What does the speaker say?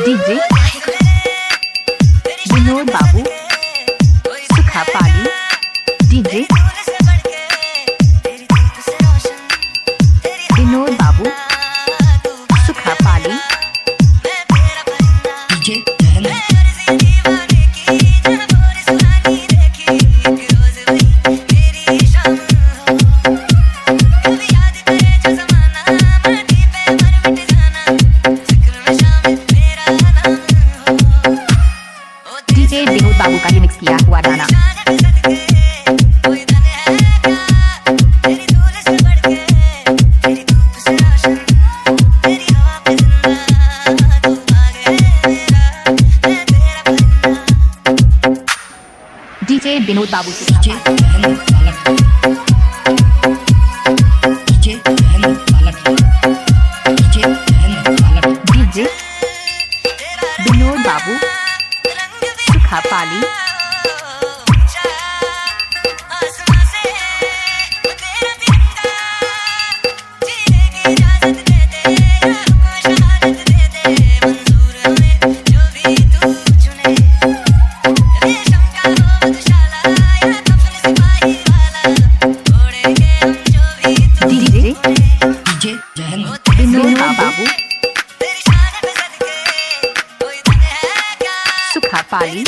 DJ Vinod बाबू सुखा पाली। DJ Vinod बाबू सुखा पाली। DJ जहन डीजे विनोद बाबू का रिमिक्स किया हुआ गाना। डीजे विनोद बाबू डीजे जहन पालक डीजे जहन पालक डीजे जहन पालक डीजे विनोद बाबू सुखा पाली। डीजे डीजे जहन विनोद बाबू सुखा पाली।